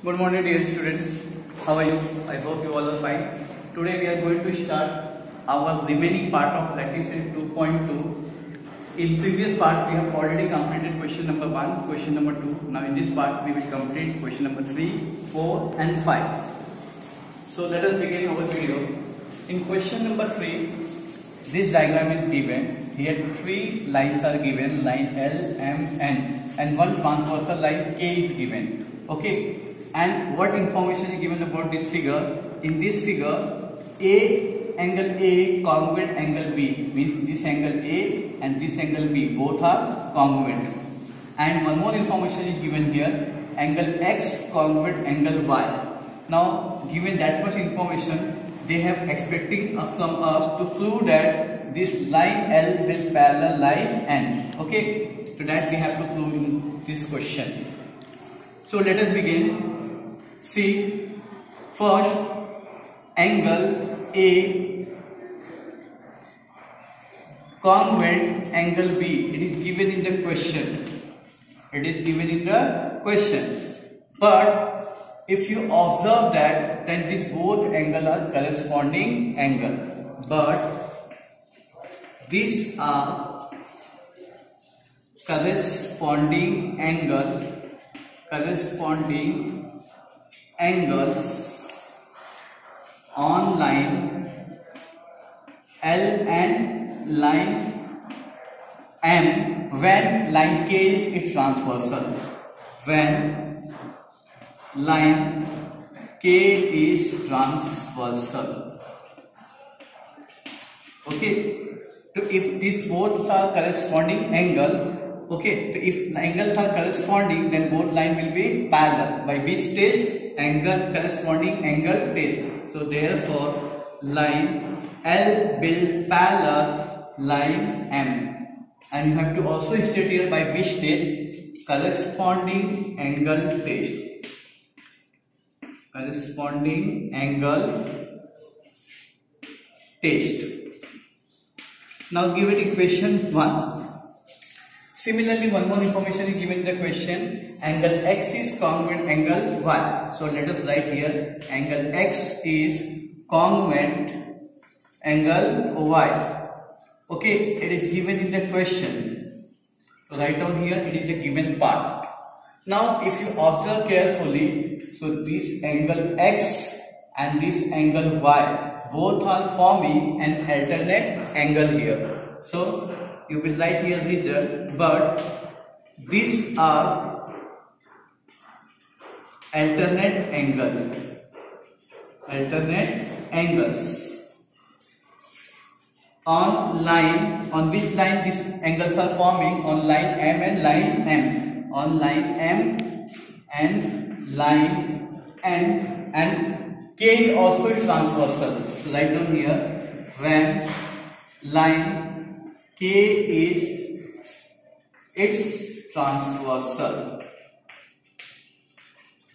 Good morning, dear students. How are you? I hope you all are fine. Today we are going to start our remaining part of practice 2.2. In previous part we have already completed question number 1, question number 2. Now in this part we will complete question number 3, 4 and 5. So let us begin our video. In question number 3, this diagram is given. Here 3 lines are given, line L, M, N, and one transversal line K is given. Okay. And what information is given about this figure? In this figure, angle A congruent angle B, means this angle A and this angle B, both are congruent. And one more information is given here, angle X congruent angle Y. Now given that much information, they have expecting from us to prove that this line L will parallel line N. Okay, so that we have to prove in this question. So let us begin. See, first angle A congruent angle B. It is given in the question. It is given in the question. But if you observe that, then these both angles are corresponding angle. But these are corresponding angles on line L and line M when line K is transversal. When line K is transversal. Okay. So if these both are corresponding angle, okay, so if angles are corresponding, then both line will be parallel. By which test? Angle corresponding angle test. So therefore line L will parallel line M. And you have to also state here by which test? Corresponding angle test. Corresponding angle test. Now give it equation 1. Similarly, one more information is given in the question. Angle X is congruent angle Y. So let us write here. Angle X is congruent angle Y. Okay, it is given in the question. So write down here, it is the given part. Now if you observe carefully, so this angle X and this angle Y, both are forming an alternate angle here. So you will write here result, but these are alternate angles on line, on which line these angles are forming? On line M and line M. On line M and line N, and K also is transversal. So write down here, when line K is its transversal.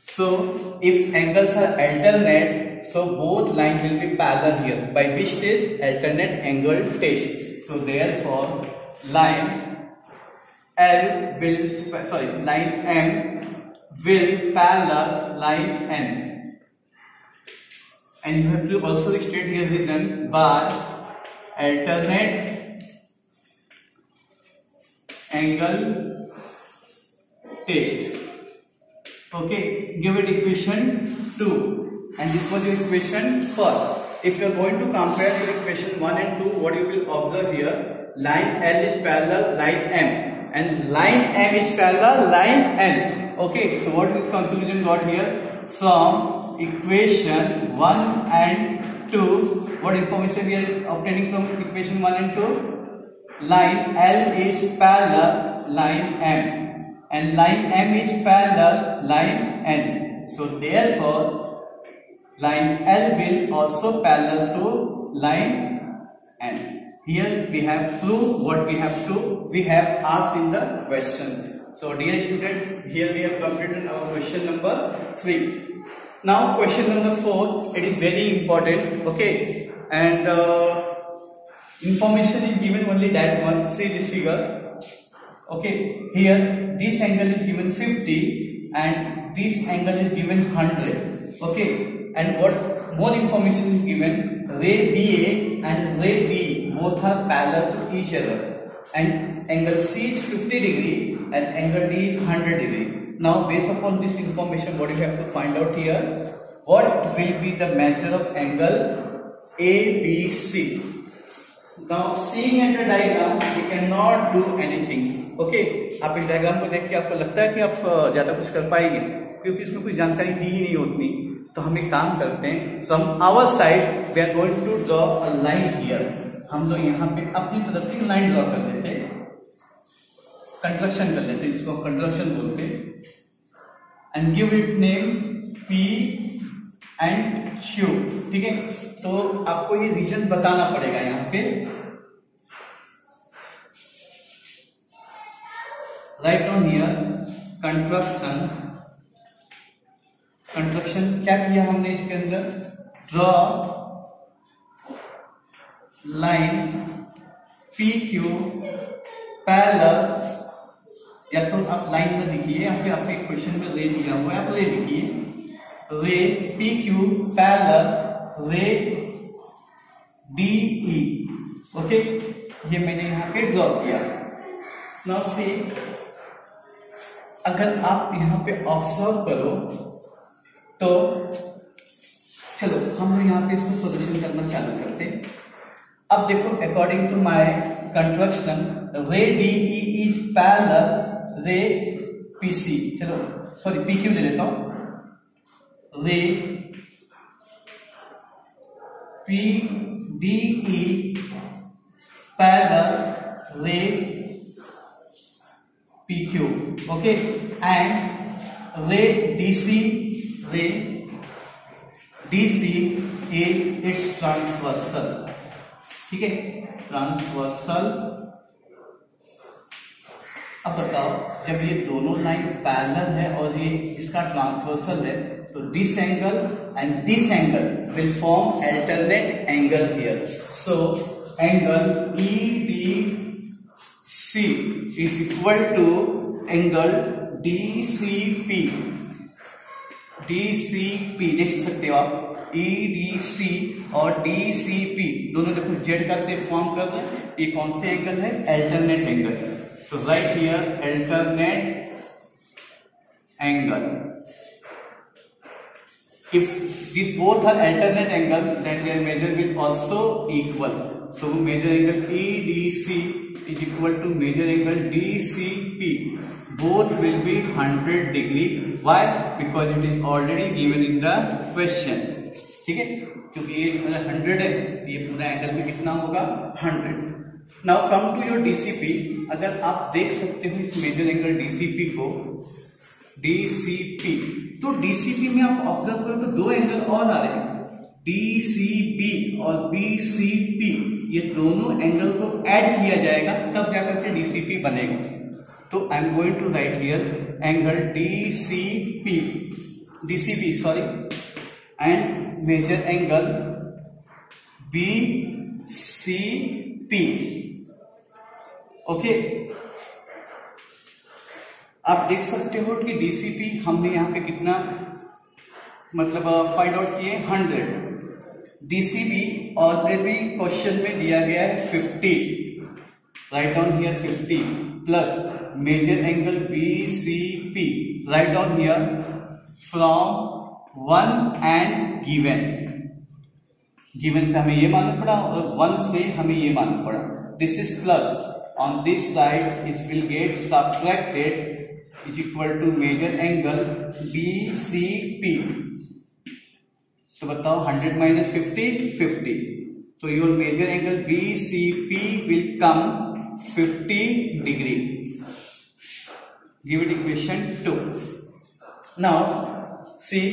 So if angles are alternate, so both lines will be parallel here. By which test? Alternate angle test. So therefore line M will parallel line N. And you have to also state here reason by alternate angle test. Okay, give it equation 2, and this was your equation 4. If you are going to compare your equation 1 and 2, what you will observe here, line L is parallel line M and line M is parallel line N. Okay, so what is conclusion got here? From equation 1 and 2, what information we are obtaining from equation 1 and 2? Line L is parallel line M and line M is parallel line N. So therefore line L will also parallel to line N. Here we have proved what we have asked in the question. So dear student, here we have completed our question number 3. Now question number 4, it is very important. Okay, and information is given only that much. See this figure. Okay, here this angle is given 50 and this angle is given 100. Okay, and what more information is given? Ray BA and ray B both are parallel to each other, and angle C is 50 degree and angle D is 100 degree. Now based upon this information, what you have to find out here, what will be the measure of angle ABC. Now seeing at the diagram we cannot do anything. Okay, आप इस diagram को देख के आपको लगता है कि आप ज्यादा कुछ कर पाएंगे, क्योंकि इसमें कोई जानकारी दी ही नहीं होती। तो हम एक काम करते हैं, from our side we are going to draw a line here. हम लोग यहाँ पे अपनी तरफ से लाइन ड्रॉ कर लेते हैं, कंस्ट्रक्शन कर लेते हैं, जिसको कंस्ट्रक्शन बोलते हैं, and give it name P and Q। ठीक है, तो आपको ये रीजन बताना पड़ेगा यहाँ पे। Right down here construction. Construction क्या किया हमने इसके अंदर? ड्रॉ लाइन PQ पैरेलल, या तो आप लाइन में लिखिए, या फिर आपके क्वेश्चन में रे दिया हुआ है, आप रे लिखिए, रे PQ पैरेलल रे DE। ओके, ये मैंने यहाँ पे ड्रॉ किया। नाउ सी, अगर आप यहाँ पे ऑब्जर्व करो तो चलो हम लोग यहाँ पे इसको सॉल्यूशन करना चालू करते हैं। अब देखो, अकॉर्डिंग टू माय कंस्ट्रक्शन रे DE इज पैरेलल रे PC। चलो सॉरी PQ ले लेता हूं, रे PDE पैरेलल रे PQ। ओके, एंड रे DC इज इट्स ट्रांसवर्सल। ठीक है, ट्रांसवर्सल। अब बताओ, जब ये दोनों लाइन पैरेलल है और ये इसका ट्रांसवर्सल है, तो this angle and this angle will form alternate angle here. So angle EDC is equal to angle DCP। देख सकते हो आप, EDC और DCP दोनों देखो जेड का शेप फॉर्म कर रहे हैं। ये कौन से एंगल है? Alternate angle. तो right here alternate angle. If these both are alternate angle, then their measure will also equal. So measure angle EDC is equal to measure angle DCP. Both will be 100 degree. Why? Because it is already given in the question. ठीक है, क्योंकि ये 100 है, ये पूरा angle भी कितना होगा? 100. Now come to your DCP. अगर आप देख सकते हो इस मेजर एंगल DCP को, DCP, तो DCP में आप ऑब्जर्व करो तो दो एंगल और आ रहे हैं, DCB और BCP। ये दोनों एंगल को ऐड किया जाएगा, तब जाकर के DCP बनेगा। तो I am going to write here angle DCB sorry, and major angle BCP। Okay, आप देख सकते हो कि DCP हमने यहाँ पे कितना मतलब फाइंड आउट किए 100। DCB ऑलरेडी क्वेश्चन में दिया गया है 50, write down here 50 plus major angle BCP, write down here from 1 and given से हमें ये मालूम पड़ा और 1 से हमें ये मालूम पड़ा। This is plus, on this side it will get subtracted is equal to measure angle BCP। तो बताओ 100 minus 50, 50। So your measure angle BCP will come 50 degree। Give it equation 2। Now see,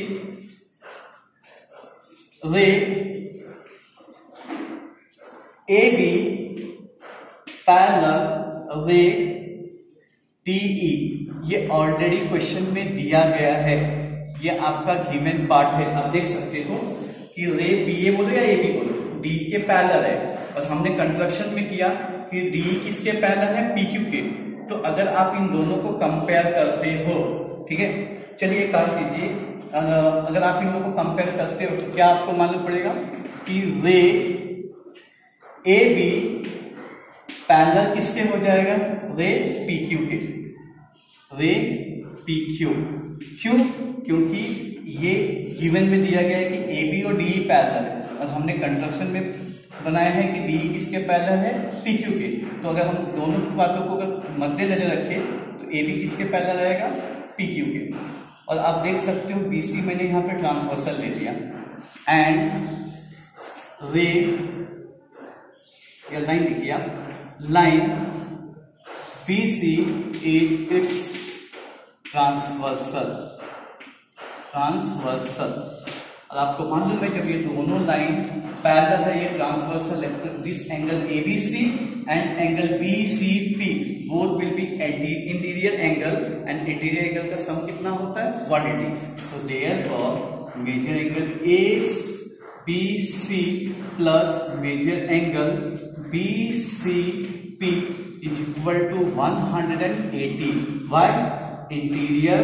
ray AB parallel रे DE, ये already question में दिया गया है, ये आपका गिवन पार्ट है। आप देख सकते हो कि रे BA बोलो या AB बोलो, D के पैरेलल है, और हमने कंस्ट्रक्शन में किया कि DE किसके पैरेलल है? PQ के। तो अगर आप इन दोनों को कंपेयर करते हो ठीक है। चलिए एक काम कीजिए, अगर आप इन लोगों को कंपेयर करते हो तो क्या आपको मालूम पड़ेगा कि रे ए बी पैरेलल किसके हो जाएगा, रे पी क्यू के, रे पी क्यू। क्यों? क्योंकि ये गिवन में दिया गया है कि ए बी और डी पैरेलल है, और हमने कंस्ट्रक्शन में बनाया है कि डी किसके पैरेलल है, पी क्यू के। तो अगर हम दोनों की बातों को अगर मद्देनजर रखें तो ए बी किसके पैरेलल रहेगा, पी क्यू के। और आप देख सकते हो बीसी मैंने यहाँ पे ट्रांसवर्सल ले लिया, एंड रे या लाइन लिखिए, line BC is it's transversal, और आपको मालूम है जब ये दोनों लाइन पैरेलल है, ये ट्रांसवर्सल है, तो this angle ABC and angle BCP both will be interior angle, and interior angle का सम कितना होता है, 180। So therefore major angle ABC plus major angle BCP is equal to 180। Why? interior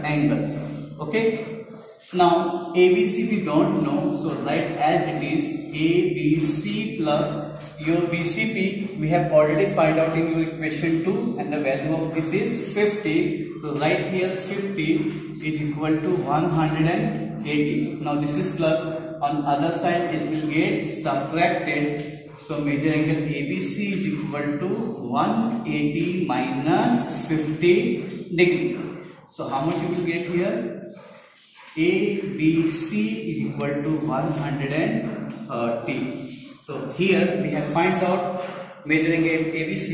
angles. Okay, now ABC we don't know, so write as it is ABC plus your BCP we have already find out in your equation 2, and the value of this is 50. So write here 50 is equal to 180. Now this is plus, on other side it will get subtracted. So major angle ABC is equal to 180 minus 50 degree. So how much you will get here? ABC is equal to 130. So here we have find out major angle ABC,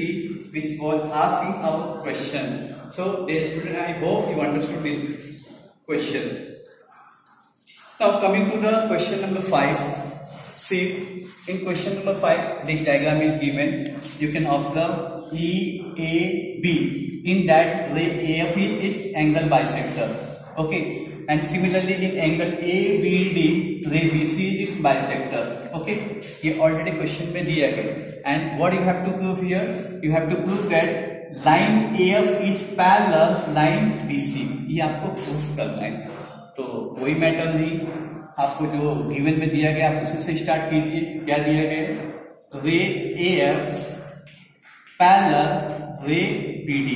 which was asking our question. So dear student, I hope you understood this question. Now coming to the question number 5. See, in question number 5, this diagram is given. You can observe EAB. In that, ray AF is angle bisector. Okay, and similarly in angle ABD, ray BC is bisector. Okay, ये already question में दिया गया. And what you have to prove here? You have to prove that line AF is parallel line BC. ये आपको prove करना है. तो कोई मैटर नहीं, आपको जो गिवन में दिया गया आप उसी से स्टार्ट कीजिए। क्या दिया गया? रे AF पैरेलल रे BD,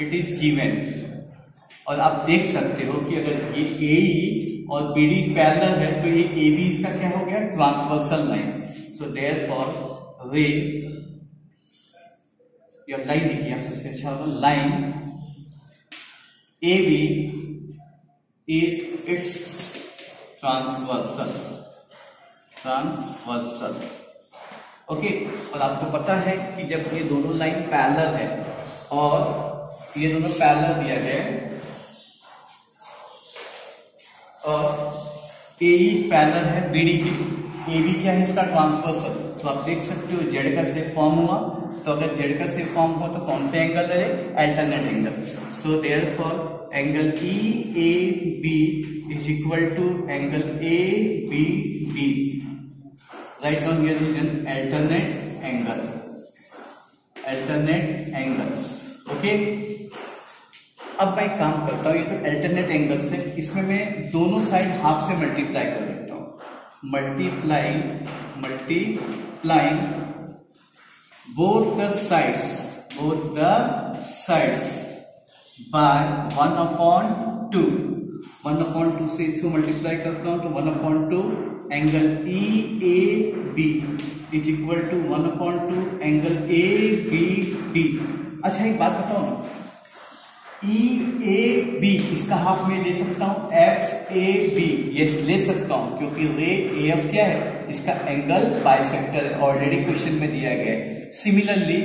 इट इज गिवन। और आप देख सकते हो कि अगर ये AE और BD पैरेलल है तो ये AB इसका क्या हो गया? Transversal line. सो देयरफॉर रे, या लाइन लिखिए आप सबसे अच्छा होगा, line AB is its transversal. Okay, और आपको पता है कि जब ये दोनों लाइन पैरेलल है और ये दोनों पैरेलल दिया गया है और AE पैरेलल है BD की, AB क्या है इसका? ट्रांसवर्सल। तो आप देख सकते हो जेड का शेप फॉर्म हुआ, तो अगर जेड का शेप फॉर्म हुआ तो कौन से एंगल रहे? Alternate angle. So therefore angle EAB is equal to angle ABD. Write down here is an alternate angle. Alternate angles. Okay. अब मैं काम करता हूँ, ये तो alternate angles है, इसमें मैं दोनों साइड हाफ से मल्टीप्लाई कर देता हूँ। Multiplying both the sides by 1/2। 1/2 से इसको मल्टीप्लाई करता हूं तो 1/2 angle EAB is equal to 1/2 angle ABD। अच्छा एक बात बताओ ना, EAB इसका हाफ में ले सकता हूं FAB, यस ले सकता हूं, क्योंकि रे AF क्या है? इसका एंगल बाइसेक्टर है, ऑलरेडी क्वेश्चन में दिया गया है। सिमिलरली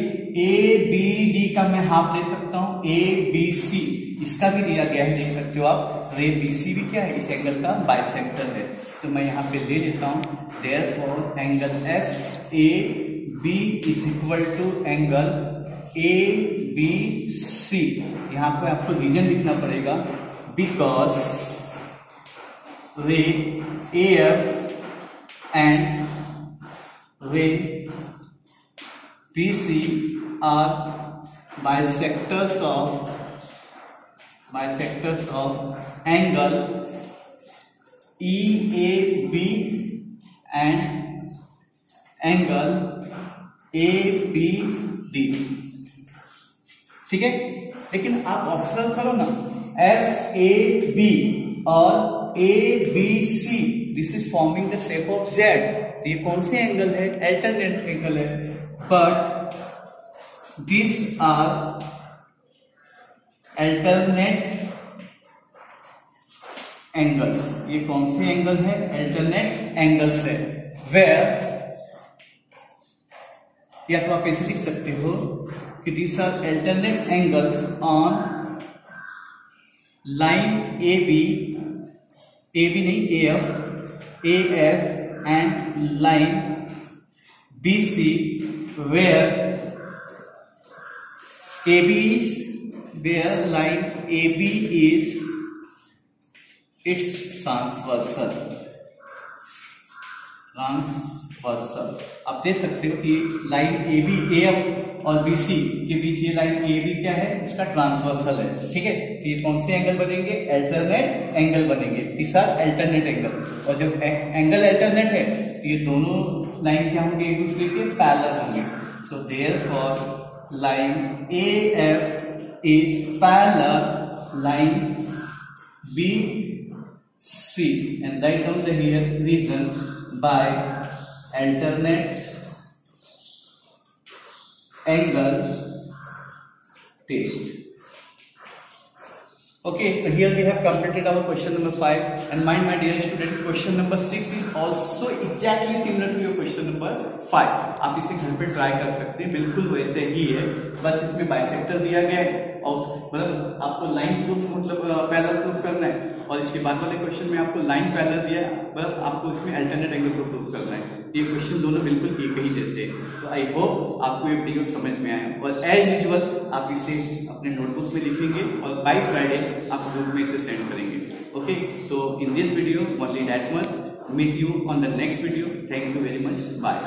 ABD का मैं हाफ ले सकता हूं, ABC इसका भी दिया गया है, देख सकते हो आप। रे BC भी क्या है? इस एंगल का बाइसेक्टर है, तो मैं यहाँ पे ले लेता हूं। Therefore angle FAB is equal to angle ABC। यहाँ पे आपको रीजन लिखना पड़ेगा, बिकॉज रे AF एंड रे BC are bisectors of angle EAB and angle ABD। ठीक है, लेकिन आप ऑब्जर्व करो ना, FAB और ABC, this is forming the shape of Z। ये कौन से एंगल है? अल्टरनेट एंगल है, but this are alternate angles. ये कौन से एंगल है? अल्टरनेट एंगल्स है। वेयर, या तो आप ऐसे लिख सकते हो कि this are alternate angles on line AB नहीं AF and line BC, where line AB is its transversal। आप देख सकते हो कि लाइन AB AF और BC के बीच ये लाइन AB क्या है? इसका ट्रांसवर्सल है। ठीक है, तो ये कौन से एंगल बनेंगे? अल्टरनेट एंगल बनेंगे। दिस आर अल्टरनेट एंगल, और जब एंगल अल्टरनेट है तो ये दोनों लाइन क्या होंगे? एक दूसरे के पैरेलल होंगे। So therefore line AF is parallel line BC, and write down the here reason by alternate angle test। Okay, so here we have completed our question number 5, and mind my dear students, question number 6 is also exactly similar to your question number 5। आप इसे घर पे try कर सकते हैं, बिल्कुल वैसे ही है, बस इसमें बाइसेक्टर दिया गया है और मतलब आपको लाइन प्रूफ मतलब पैरेलल प्रूफ करना है, और इसके बाद वाले क्वेश्चन में आपको लाइन पैरेलल दिया है, मतलब आपको इसमें अल्टरनेट एंगल को प्रूफ करना है। ये क्वेश्चन दोनों बिल्कुल एक ही जैसे। तो आई होप आपको ये वीडियो समझ में आया, और एज यूजुअल आप इसे अपने नोटबुक में लिखेंगे और बाय फ्राइडे आप ग्रुप में इसे सेंड करेंगे। ओके, तो in this video only that much, meet you on the next video. Thank you very much, bye.